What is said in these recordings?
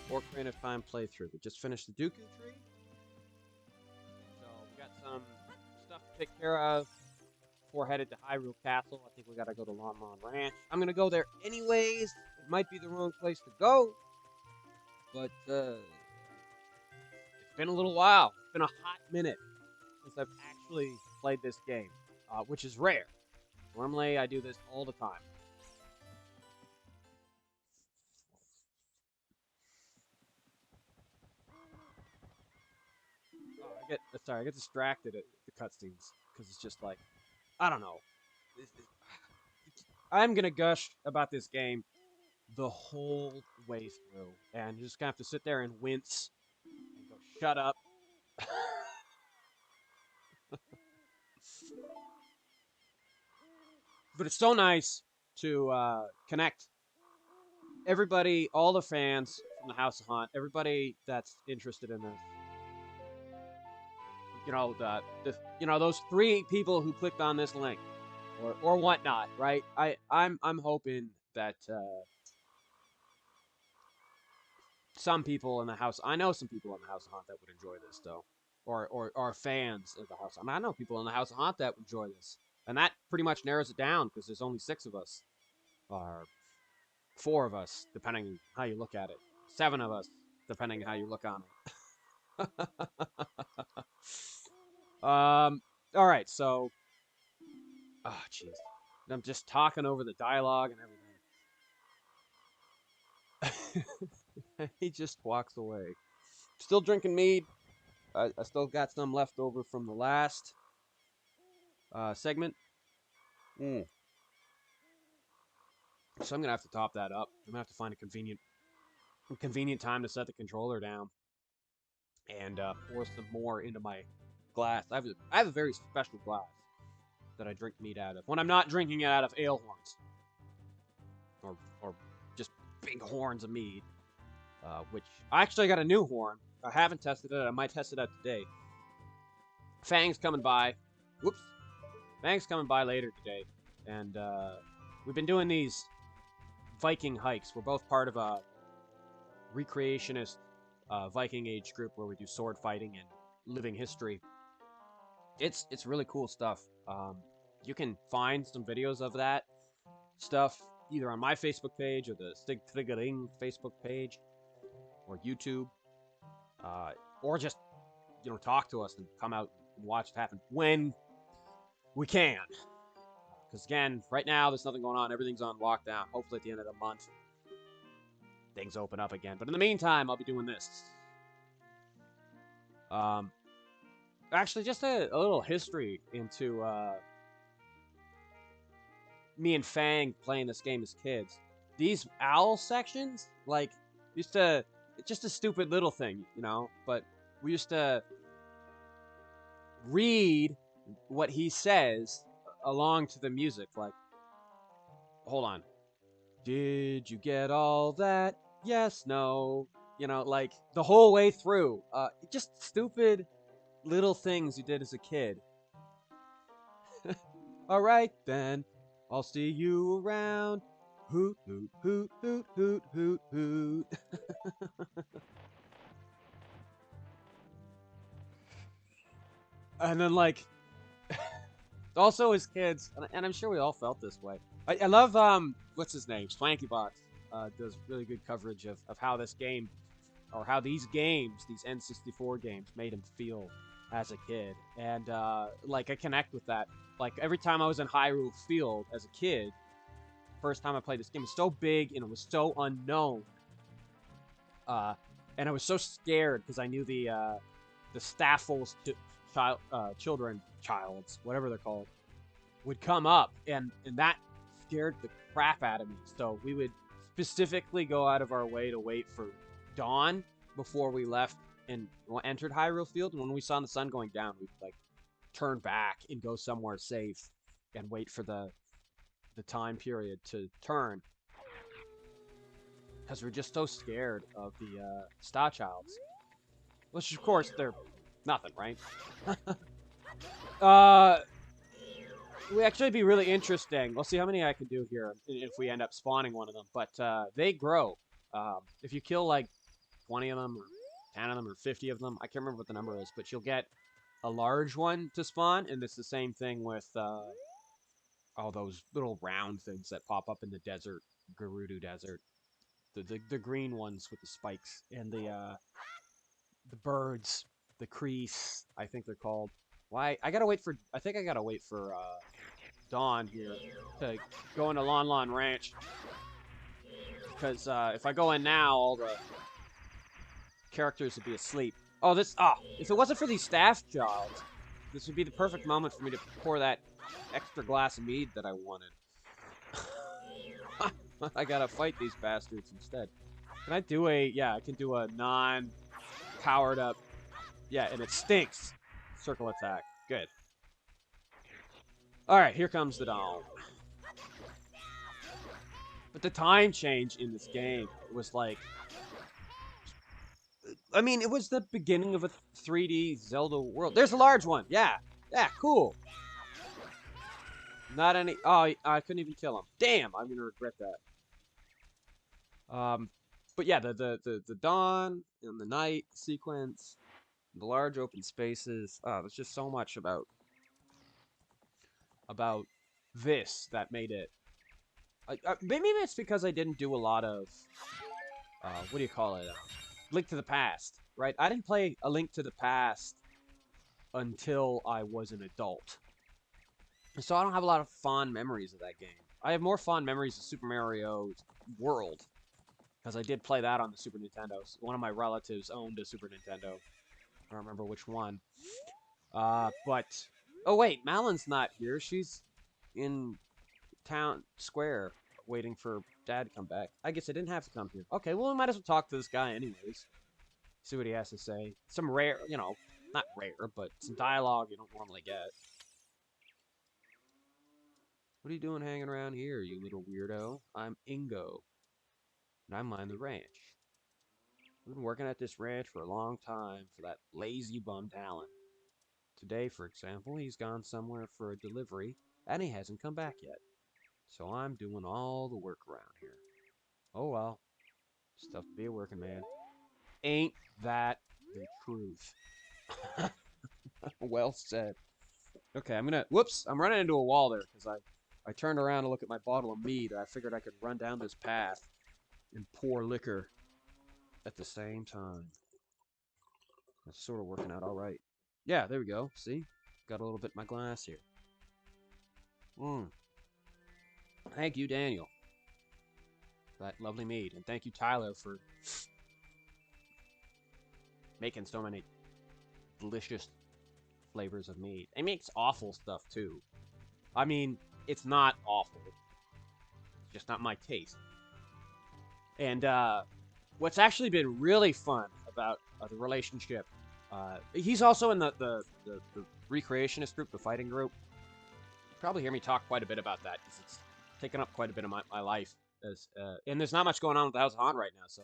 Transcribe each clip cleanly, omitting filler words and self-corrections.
Ocarina of Time playthrough. We just finished the Dooku tree. So we got some stuff to take care of before headed to Hyrule Castle. I think we gotta go to Lon Lon Ranch. I'm gonna go there anyways. It might be the wrong place to go, but it's been a little while. It's been a hot minute since I've actually played this game, which is rare. Normally, I do this all the time. I get distracted at the cutscenes because it's just like, I don't know. I'm gonna gush about this game the whole way through, and you're just gonna have to sit there and wince and go, "Shut up." But it's so nice to connect everybody, all the fans from the House of Haunt, everybody that's interested in this. You know, those 3 people who clicked on this link, or whatnot, right? I'm hoping that some people in the house, I know some people in the House of Haunt that would enjoy this though, or are fans of the House. I mean, I know people in the House of Haunt that would enjoy this, and that pretty much narrows it down because there's only 6 of us, or 4 of us, depending how you look at it, 7 of us, depending how you look on it. All right, so, oh, jeez, I'm just talking over the dialogue and everything. He just walks away. Still drinking mead. I still got some left over from the last segment. So I'm gonna have to top that up. I'm gonna have to find a convenient time to set the controller down and pour some more into my glass. I have a very special glass that I drink mead out of when I'm not drinking it out of ale horns or just big horns of mead. Which I actually got a new horn. I haven't tested it. I might test it out today. Fang's coming by. Whoops. Fang's coming by later today, and we've been doing these Viking hikes. We're both part of a recreationist Viking age group where we do sword fighting and living history. It's really cool stuff. You can find some videos of that stuff either on my Facebook page or the Stig Triggering Facebook page or YouTube, or just talk to us and come out and watch it happen when we can. Because again, right now there's nothing going on. Everything's on lockdown. Hopefully at the end of the month, things open up again. But in the meantime, I'll be doing this. Actually, just a little history into me and Fang playing this game as kids. These owl sections, like, used to... It's just a stupid little thing, but we used to read what he says along to the music, like, hold on. Did you get all that? Yes, no. Like, the whole way through. Just stupid little things you did as a kid. Alright, then. I'll see you around. Hoot, hoot, hoot, hoot, hoot, hoot, hoot. And then, like, also as kids, and I'm sure we all felt this way. I love, what's his name? Swanky Box does really good coverage of how this game, or how these games, these N64 games, made him feel as a kid. And, like, I connect with that. Like, every time I was in Hyrule Field as a kid, first time I played this game, it was so big and it was so unknown. And I was so scared because I knew the Staffels childs, whatever they're called, would come up, and that scared the crap out of me. So we would specifically go out of our way to wait for dawn before we left and entered Hyrule Field. And when we saw the sun going down, we'd like turn back and go somewhere safe and wait for the time period to turn, because we're just so scared of the Star Childs. Which, of course, they're nothing, right? Would actually be really interesting. We'll see how many I can do here if we end up spawning one of them. But they grow. If you kill, like, 20 of them, or 10 of them, or 50 of them. I can't remember what the number is, but you'll get a large one to spawn, and it's the same thing with all those little round things that pop up in the desert, Gerudo Desert. The green ones with the spikes, and the birds, the crease, I think they're called. Why? I gotta wait for. I think I gotta wait for Dawn here to go into Lon Lon Ranch, because if I go in now, all the characters would be asleep. Oh, this. Ah, if it wasn't for these staff jobs, this would be the perfect moment for me to pour that extra glass of mead that I wanted. I gotta fight these bastards instead. Can I do a... Yeah, I can do a non-powered up... Yeah, and it stinks. Circle attack. Good. Alright, here comes the dawn. But the time change in this game was like... I mean, it was the beginning of a 3D Zelda world. There's a large one! Yeah! Yeah, cool! Not any... Oh, I couldn't even kill him. Damn, I'm gonna regret that. But yeah, the dawn and the night sequence, the large open spaces. There's just so much about this that made it. Maybe it's because I didn't do a lot of what do you call it? Link to the Past, right? I didn't play A Link to the Past until I was an adult, so I don't have a lot of fond memories of that game. I have more fond memories of Super Mario World, because I did play that on the Super Nintendo. One of my relatives owned a Super Nintendo. I don't remember which one. But... Oh, wait. Malin's not here. She's in town square waiting for Dad to come back. I guess I didn't have to come here. Okay, well, we might as well talk to this guy anyways. See what he has to say. Some rare, you know, not rare, but some dialogue you don't normally get. What are you doing hanging around here, you little weirdo? I'm Ingo, and I mind the ranch. We've been working at this ranch for a long time for that lazy bum Talon. Today, for example, he's gone somewhere for a delivery, and he hasn't come back yet. So I'm doing all the work around here. Oh well. It's tough to be a working man. Ain't that the truth? Well said. Okay, I'm gonna... Whoops! I'm running into a wall there, because I turned around to look at my bottle of mead, and I figured I could run down this path and pour liquor at the same time. That's sort of working out alright. Yeah, there we go. See? Got a little bit in my glass here. Thank you, Daniel. That lovely mead. And thank you, Tyler, for making so many delicious flavors of mead. It makes awful stuff, too. I mean, it's not awful. It's just not my taste. And, what's actually been really fun about the relationship... he's also in the recreationist group, the fighting group. You probably hear me talk quite a bit about that, because it's taken up quite a bit of my life. And there's not much going on with the House of Haunt right now, so...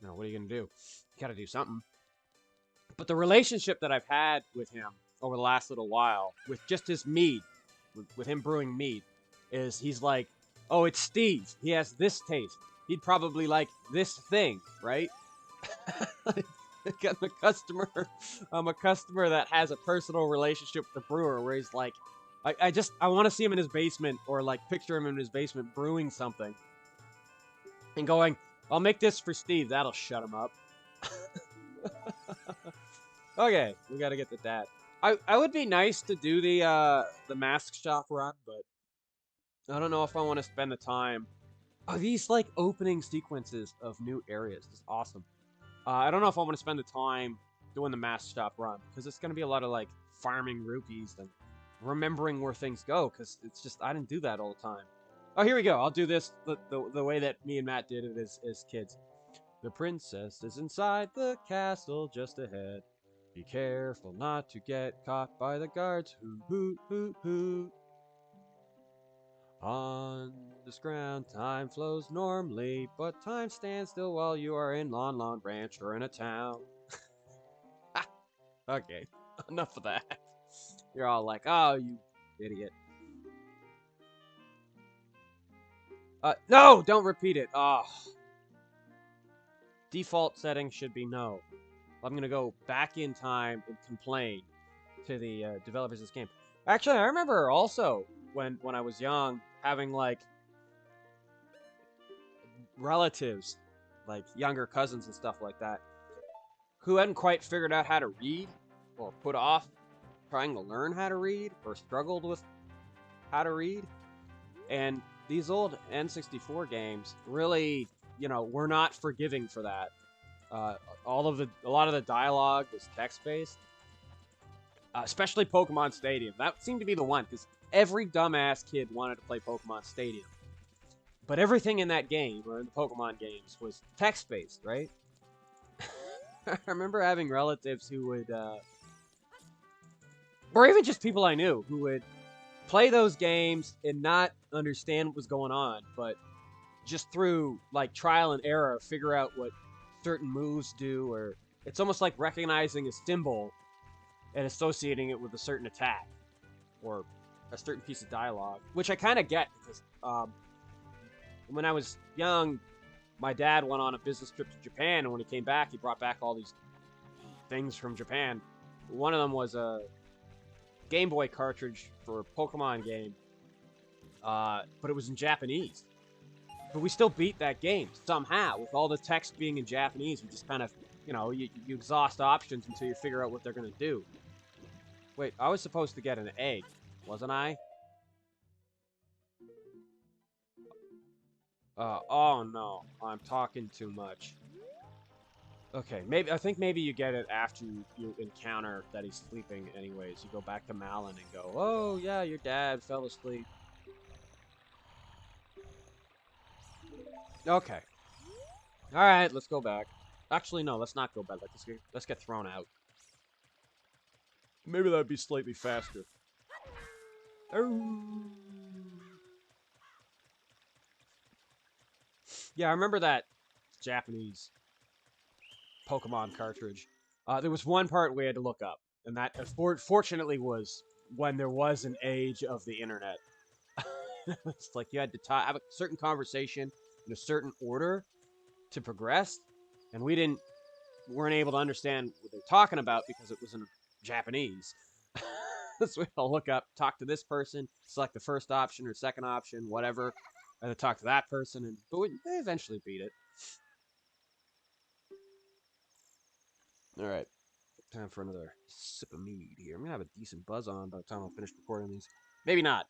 You know, what are you going to do? You gotta do something. But the relationship that I've had with him over the last little while, with just his mead, with him brewing mead, is he's like, oh, it's Steve. He has this taste. He'd probably like this thing, right? I'm a customer that has a personal relationship with the brewer, where he's like, I want to see him in his basement, or like picture him in his basement brewing something, and going, I'll make this for Steve. That'll shut him up. Okay, we gotta get to that. I would be nice to do the mask shop run, but I don't know if I want to spend the time. Oh, these like opening sequences of new areas is awesome. I don't know if I want to spend the time doing the mask shop run, because it's gonna be a lot of like farming rupees and remembering where things go, because it's just I didn't do that all the time. Oh, here we go. I'll do this the way that me and Matt did it as kids. The princess is inside the castle just ahead. Be careful not to get caught by the guards. Hoot, hoot, hoot, hoot. On this ground, time flows normally, but time stands still while you are in Lon Lon Ranch or in a town. Okay, enough of that. You're all like, oh, you idiot. No, don't repeat it. Oh. default setting should be no. I'm going to go back in time and complain to the developers of this game. Actually, I remember also when I was young having like relatives, like younger cousins and stuff like that, who hadn't quite figured out how to read or put off trying to learn how to read or struggled with how to read. And these old N64 games really, you know, were not forgiving for that. A lot of the dialogue was text-based, especially Pokemon Stadium. That seemed to be the one, because every dumbass kid wanted to play Pokemon Stadium. But everything in that game, or in the Pokemon games, was text-based, right? I remember having relatives who would, or even just people I knew, who would play those games and not understand what was going on, but just through, like, trial and error, figure out what certain moves do, or it's almost like recognizing a symbol and associating it with a certain attack, or a certain piece of dialogue, which I kind of get, because, when I was young, my dad went on a business trip to Japan, and when he came back, he brought back all these things from Japan. One of them was a Game Boy cartridge for a Pokemon game, but it was in Japanese. But we still beat that game, somehow, with all the text being in Japanese. We just kind of, you know, you exhaust options until you figure out what they're going to do. Wait, I was supposed to get an egg, wasn't I? Oh no, I'm talking too much. Okay, I think maybe you get it after you encounter that he's sleeping anyways. You go back to Malin and go, oh yeah, your dad fell asleep. Okay. Alright, let's go back. Actually, no, let's not go back. Let's get thrown out. Maybe that'd be slightly faster. Yeah, I remember that Japanese Pokemon cartridge. There was one part we had to look up, and that fortunately was when there was an age of the internet. It's like you had to have a certain conversation in a certain order to progress, and we weren't able to understand what they're talking about because it was in Japanese. So we had to look up, talk to this person, select the first option or second option, whatever, and then talk to that person, but we eventually beat it. All right, time for another sip of mead here. I'm gonna have a decent buzz on by the time I'll finish recording these. Maybe not.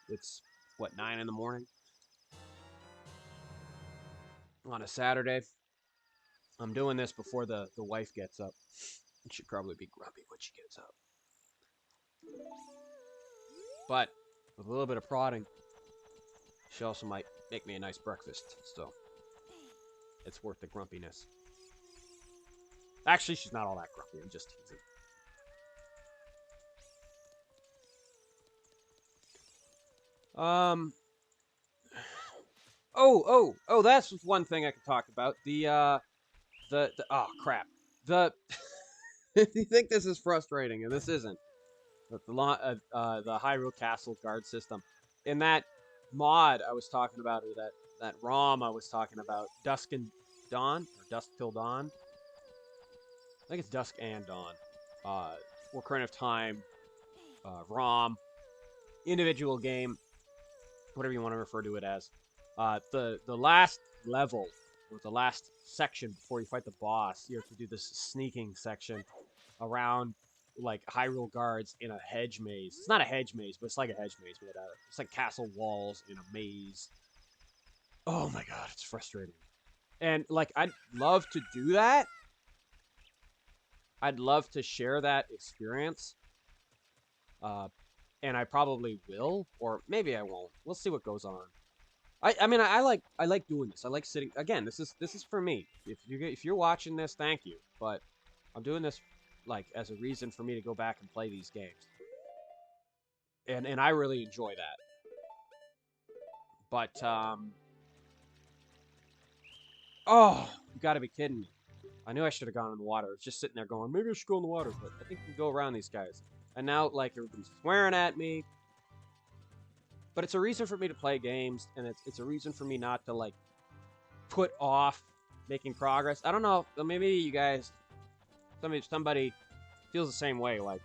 It's what, 9 in the morning on a Saturday. I'm doing this before the wife gets up. It should probably be grumpy when she gets up. But with a little bit of prodding, she also might make me a nice breakfast, so it's worth the grumpiness. Actually, she's not all that grumpy. I'm just teasing. Oh, that's one thing I could talk about. Oh, crap. If you think this is frustrating, and this isn't, the Hyrule Castle guard system. In that mod I was talking about, or that ROM I was talking about, Dusk and Dawn, or Dusk Till Dawn. I think it's Dusk and Dawn. Ocarina of Time, ROM, individual game, whatever you want to refer to it as. The last level, or the last section before you fight the boss, you have to do this sneaking section around, like, Hyrule guards in a hedge maze. It's not a hedge maze, but it's like a hedge maze. But it's like castle walls in a maze. Oh my god, it's frustrating. And, like, I'd love to do that. I'd love to share that experience. And I probably will, or maybe I won't. We'll see what goes on. I mean, I like doing this. I like sitting. Again, this is for me. If you're watching this, thank you. But I'm doing this, like, as a reason for me to go back and play these games. And I really enjoy that. But oh, you gotta be kidding me. I knew I should have gone in the water. I was just sitting there going, maybe I should go in the water, but I think we can go around these guys. And now, like, everybody's swearing at me. But it's a reason for me to play games, and it's a reason for me not to, like, put off making progress. I don't know. Maybe you guys, somebody feels the same way. Like,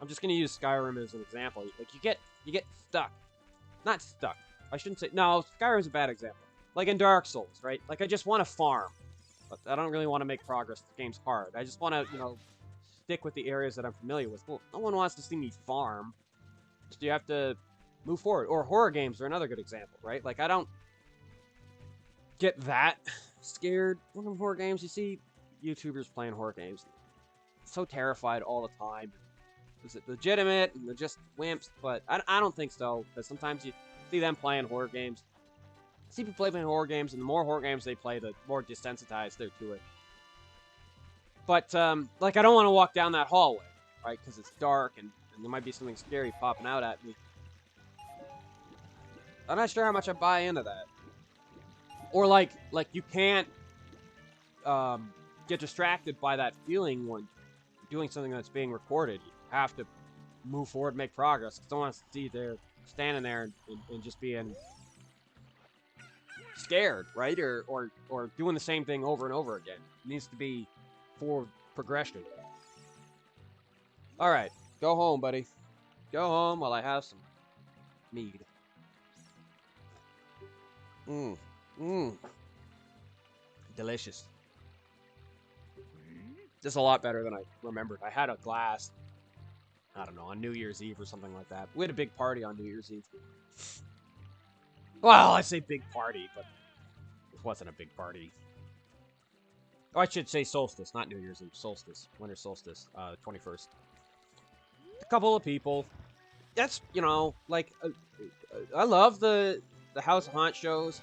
I'm just gonna use Skyrim as an example. Like, you get stuck. Not stuck. I shouldn't say. No, Skyrim's a bad example. Like in Dark Souls, right? Like, I just want to farm. But I don't really want to make progress. The game's hard. I just want to, you know, stick with the areas that I'm familiar with. Well, no one wants to see me farm. So you have to move forward. Or horror games are another good example, right? Like, I don't get that scared from horror games. You see YouTubers playing horror games. So terrified all the time. Is it legitimate? And they're just wimps? But I don't think so. Because sometimes you see them playing horror games. See people playing horror games, and the more horror games they play, the more desensitized they're to it. But, like, I don't want to walk down that hallway, right? Because it's dark, and there might be something scary popping out at me. I'm not sure how much I buy into that. Or, like you can't, get distracted by that feeling when doing something that's being recorded. You have to move forward and make progress. I don't want to see you there, standing there and just being scared, right? Or doing the same thing over and over again. It needs to be forward progression. All right, go home, buddy. Go home while I have some mead. Delicious. Just a lot better than I remembered. I had a glass, I don't know, on New Year's Eve or something like that. We had a big party on New Year's Eve. Well, I say big party, but it wasn't a big party. Oh, I should say solstice, not New Year's Eve. Solstice. Winter solstice. 21st. A couple of people. That's, you know, like, I love the House of Haunt shows.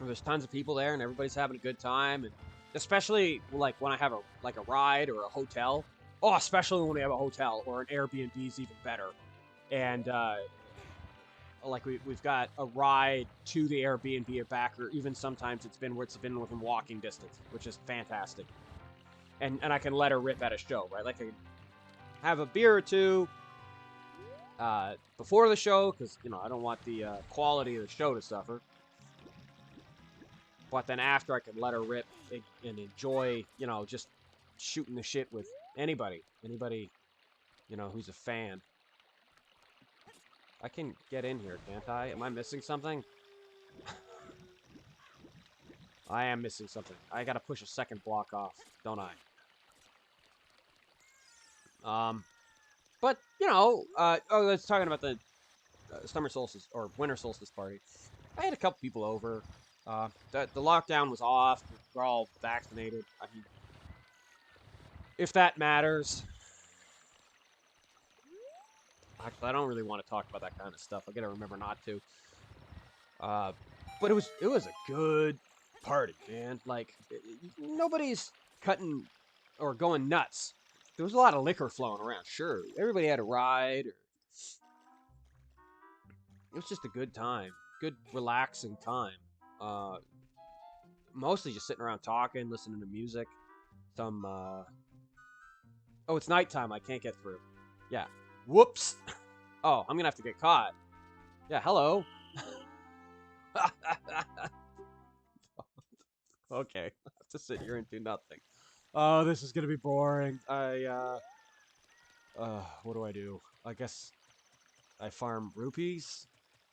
There's tons of people there, and everybody's having a good time. And especially, like, when I have a ride or a hotel. Oh, especially when we have a hotel or an Airbnb is even better. And, like, we've got a ride to the Airbnb or back, or even sometimes it's been within walking distance, which is fantastic. And I can let her rip at a show, right? Like, I can have a beer or two before the show, because, you know, I don't want the quality of the show to suffer. But then after, I can let her rip and enjoy, you know, just shooting the shit with anybody, you know, who's a fan. I can get in here, can't I? Am I missing something? I am missing something. I gotta push a second block off, don't I? But, you know, let's talking about the summer solstice, or winter solstice party. I had a couple people over. The lockdown was off. We're all vaccinated. I mean, if that matters. Actually, I don't really want to talk about that kind of stuff. I gotta remember not to. But it was a good party, man. Like, nobody's cutting or going nuts. There was a lot of liquor flowing around, sure. Everybody had a ride. It was just a good time. Good, relaxing time. Mostly just sitting around talking, listening to music. Some, Oh, it's nighttime. I can't get through. Yeah. Whoops. Oh, I'm gonna have to get caught. Yeah, hello. Okay. I have to sit here and do nothing. Oh, this is gonna be boring. What do? I guess I farm rupees?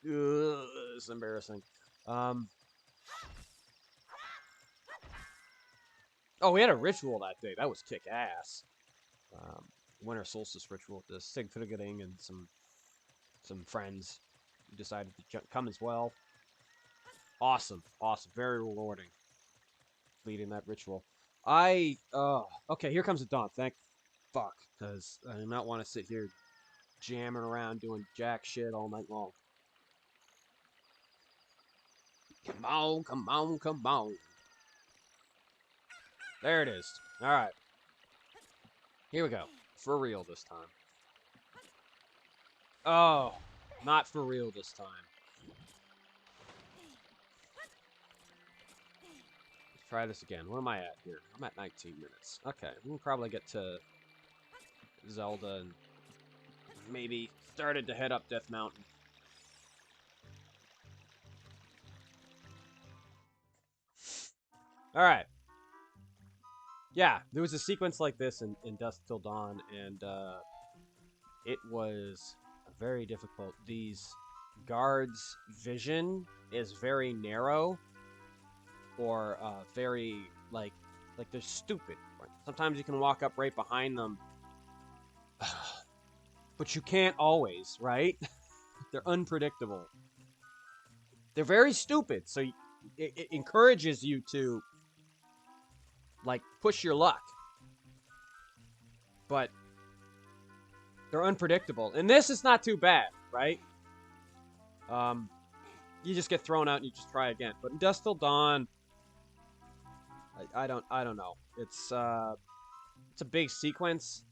Ugh, it's embarrassing. Oh, we had a ritual that day. That was kick-ass. Winter solstice ritual with the Sigfridding and some friends who decided to come as well. Awesome. Very rewarding. Leading that ritual. Okay, here comes the dawn. Thank fuck, because I do not want to sit here jamming around doing jack shit all night long. Come on. There it is. Alright. Here we go. For real this time. Oh, not for real this time. Let's try this again. Where am I at here? I'm at 19 minutes. Okay, we can probably get to Zelda and maybe started to head up Death Mountain. All right. Yeah, there was a sequence like this in Dusk Till Dawn, and it was very difficult. These guards' vision is very narrow, or very like they're stupid. Sometimes you can walk up right behind them, but you can't always, right? They're unpredictable. They're very stupid, so it encourages you to like push your luck, but they're unpredictable. And this is not too bad, right? You just get thrown out and you just try again. But in Dusk Till Dawn, I don't know. It's a big sequence.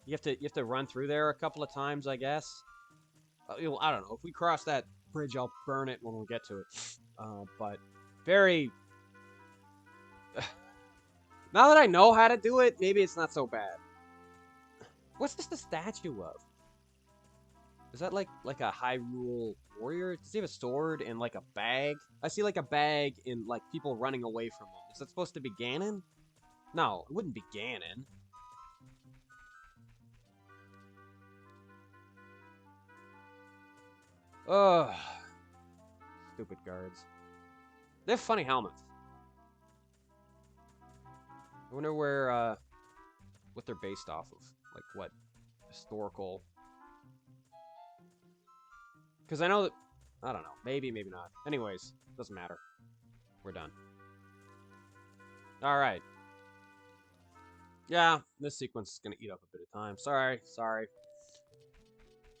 You have to run through there a couple of times, I guess. I don't know. If we cross that bridge, I'll burn it when we get to it. But very. Now that I know how to do it, maybe it's not so bad. What's this the statue of? Is that like a Hyrule warrior? Does he have a sword and like a bag? I see like a bag and like people running away from him. Is that supposed to be Ganon? No, it wouldn't be Ganon. Ugh. Stupid guards. They have funny helmets. I wonder where, what they're based off of. Like, what historical... Because I know that... I don't know. Maybe, maybe not. Anyways, doesn't matter. We're done. Alright. Yeah, this sequence is going to eat up a bit of time. Sorry.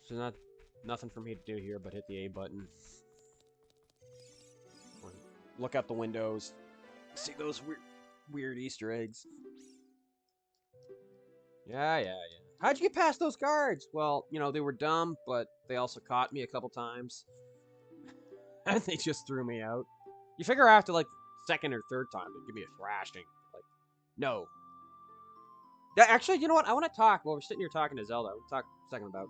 So nothing for me to do here but hit the A button. Look out the windows. See those weird Easter eggs. Yeah. How'd you get past those guards? Well, you know, they were dumb, but they also caught me a couple times. And they just threw me out. You figure after, like, second or third time, they'd give me a thrashing. Like, no. Yeah, actually, you know what? I want to talk, while we're sitting here talking to Zelda, I want to talk a second about...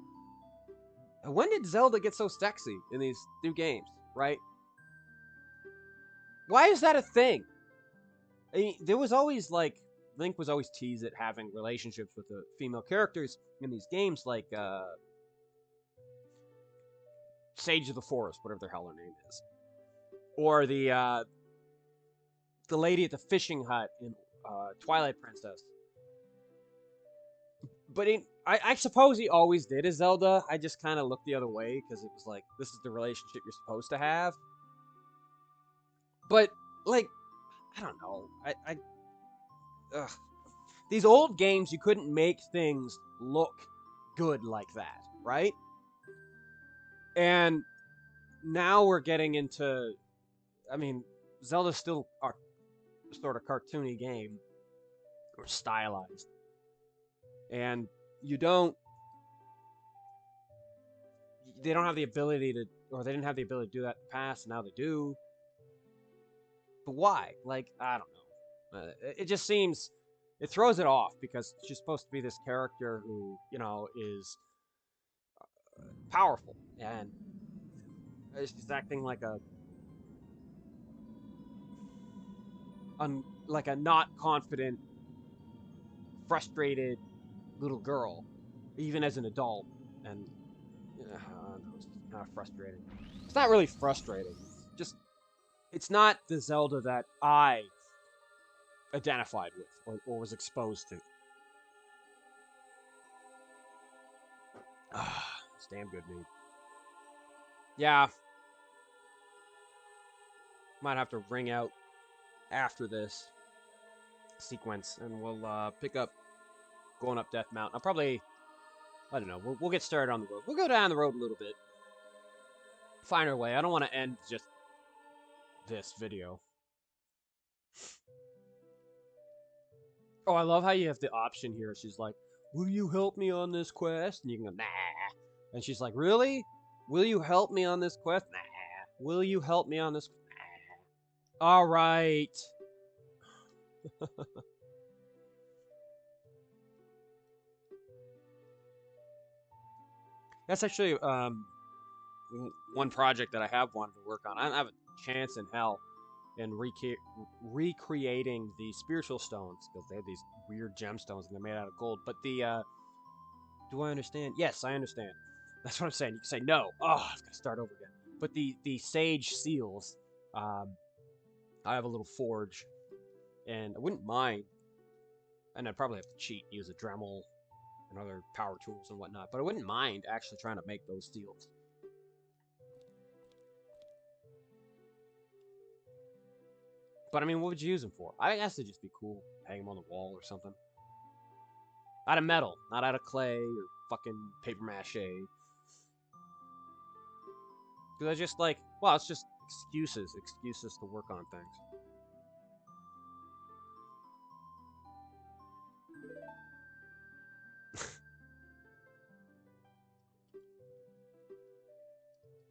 When did Zelda get so sexy in these new games, right? Why is that a thing? I mean, there was always, like... Link was always teased at having relationships with the female characters in these games, like, Sage of the Forest, whatever the hell her name is. Or the lady at the fishing hut in Twilight Princess. But I suppose he always did as Zelda. I just kind of looked the other way because it was like, this is the relationship you're supposed to have. But, like, I don't know. Ugh. These old games, you couldn't make things look good like that, right? And now we're getting into... I mean, Zelda's still a sort of cartoony game. Or stylized. And you don't... They don't have the ability to... Or they didn't have the ability to do that in the past, and now they do. But why? Like, I don't know. It just seems... It throws it off, because she's supposed to be this character who, you know, is powerful. And she's acting like a... like a not confident, frustrated little girl, even as an adult. And it's kind of frustrating. It's not really frustrating. It's just, it's not the Zelda that I identified with or was exposed to. It's damn good meat. Yeah. Might have to ring out after this sequence, and we'll pick up going up Death Mountain. I'll probably, I don't know, we'll get started on the road. We'll go down the road a little bit. Find our way. I don't want to end just this video. Oh, I love how you have the option here. She's like, will you help me on this quest? And you can go, nah. And she's like, really? Will you help me on this quest? Nah. Will you help me on this? Nah. All right. That's actually one project that I have wanted to work on. I don't have a chance in hell and recreating the spiritual stones, because they have these weird gemstones and they're made out of gold. But the do I understand? Yes, I understand. That's what I'm saying. You can say no. Oh, I've got to start over again. But the sage seals, I have a little forge, and I wouldn't mind. And I'd probably have to cheat, use a Dremel and other power tools and whatnot. But I wouldn't mind actually trying to make those seals. But I mean, what would you use them for? I guess they'd just be cool. Hang them on the wall or something. Out of metal, not out of clay or fucking paper mache. Because I just like, well, it's just excuses to work on things.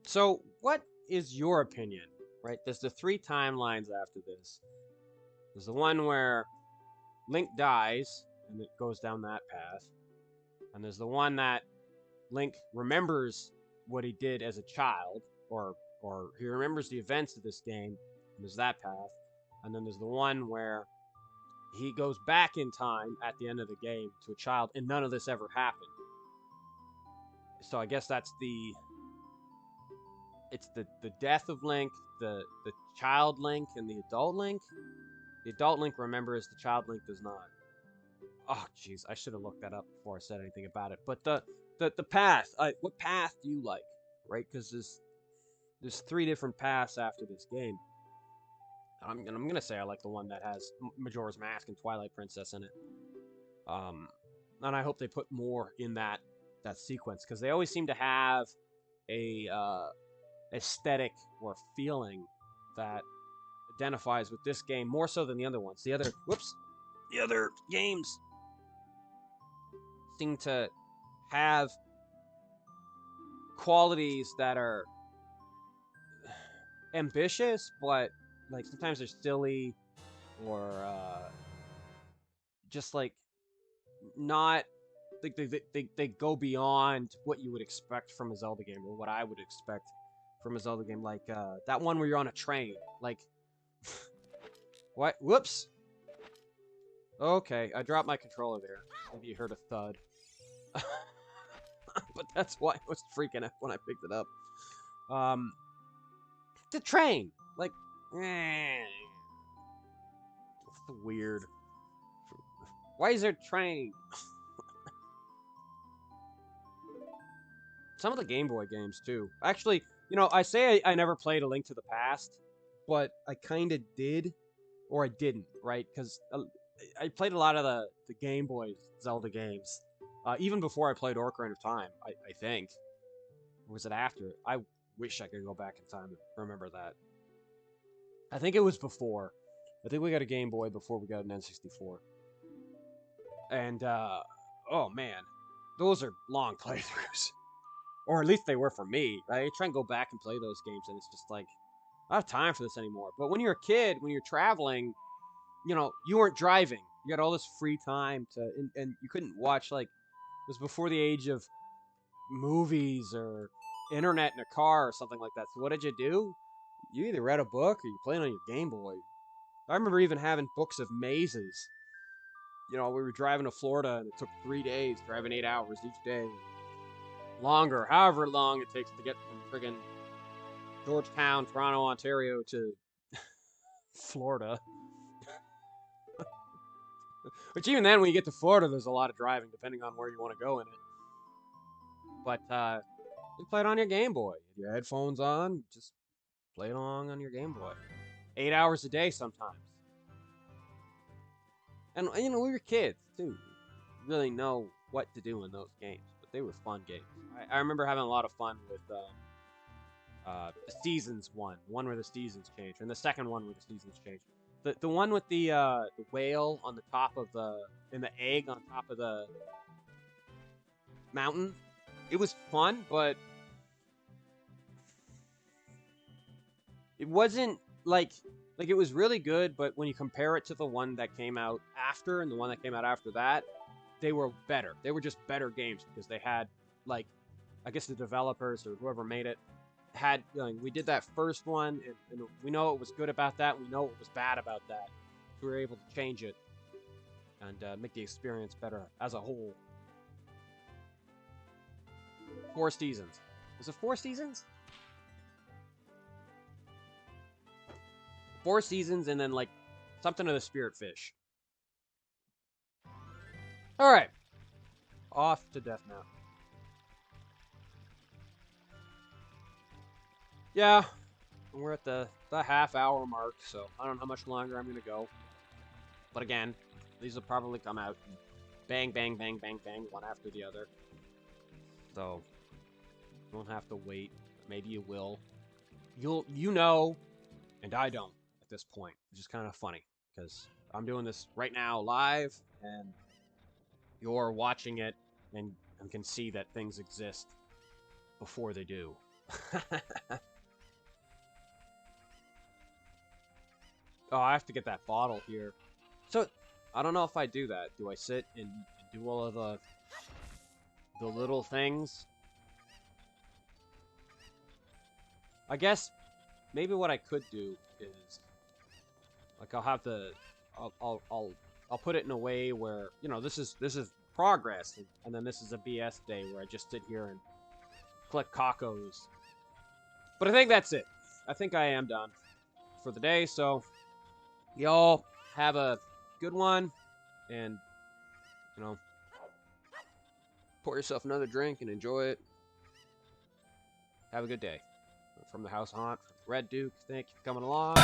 So, what is your opinion? Right, there's the 3 timelines after this. There's the one where Link dies and it goes down that path, and there's the one that Link remembers what he did as a child, or he remembers the events of this game, and there's that path, and then there's the one where he goes back in time at the end of the game to a child, and none of this ever happened. So I guess that's it's the death of Link, the child Link, and the adult Link. The adult Link remembers, the child Link does not. Oh, jeez, I should have looked that up before I said anything about it. But the path, what path do you like, right? Because there's 3 different paths after this game. I'm gonna say I like the one that has Majora's Mask and Twilight Princess in it. And I hope they put more in that sequence, because they always seem to have a aesthetic or feeling that identifies with this game more so than the other ones. The other games seem to have qualities that are ambitious, but like sometimes they're silly, or just like not like they go beyond what you would expect from a Zelda game, or what I would expect from a Zelda game. Like that one where you're on a train. Like what? Whoops. Okay, I dropped my controller there. Maybe you heard a thud. But that's why I was freaking out when I picked it up. The train. Like, it's weird. Why is there a train? Some of the Game Boy games, too. Actually, you know, I say I never played A Link to the Past, but I kind of did, or I didn't, right? Because I played a lot of the Game Boy Zelda games, even before I played Ocarina of Time, I think. Or was it after? I wish I could go back in time and remember that. I think it was before. I think we got a Game Boy before we got an N64. And, oh man, those are long playthroughs. Or at least they were for me. I try and go back and play those games, and it's just like, I don't have time for this anymore. But when you're a kid, when you're traveling, you know, you weren't driving. You got all this free time to, and you couldn't watch, like, it was before the age of movies or internet in a car or something like that. So what did you do? You either read a book or you played on your Game Boy. I remember even having books of mazes. You know, we were driving to Florida, and it took 3 days, driving 8 hours each day. Longer, however long it takes to get from friggin' Georgetown, Toronto, Ontario to Florida. Which even then, when you get to Florida, there's a lot of driving, depending on where you want to go in it. But you play it on your Game Boy. Your headphones on, just play along on your Game Boy. 8 hours a day sometimes. And, you know, we were kids, too. Really know what to do in those games. But they were fun games. I remember having a lot of fun with the Seasons one where the seasons changed, and the second one where the seasons changed. The one with the whale on the top of and the egg on top of the mountain. It was fun, but it wasn't like it was really good, but when you compare it to the one that came out after and the one that came out after that, they were better. They were just better games because they had, like, I guess the developers or whoever made it had, we did that first one, and we know what was good about that. We know what was bad about that. So we were able to change it and make the experience better as a whole. 4 seasons. Was it 4 seasons? 4 seasons, and then like something of the spirit fish. All right, off to Death Mountain. Yeah, we're at the half-hour mark, so I don't know how much longer I'm gonna go. But again, these will probably come out and bang, bang, bang, bang, bang, one after the other. So you won't have to wait. Maybe you will. You know, and I don't at this point, which is kind of funny because I'm doing this right now live, and you're watching it and can see that things exist before they do. Oh, I have to get that bottle here. So, I don't know if I do that. Do I sit and do all of the little things? I guess maybe what I could do is, like, I'll have the, I'll put it in a way where, you know, this is progress, and then this is a BS day where I just sit here and collect cacos. But I think that's it. I think I am done for the day, so y'all have a good one, and, you know, pour yourself another drink and enjoy it. Have a good day. From the House Haunt, Red Duke, thank you for coming along.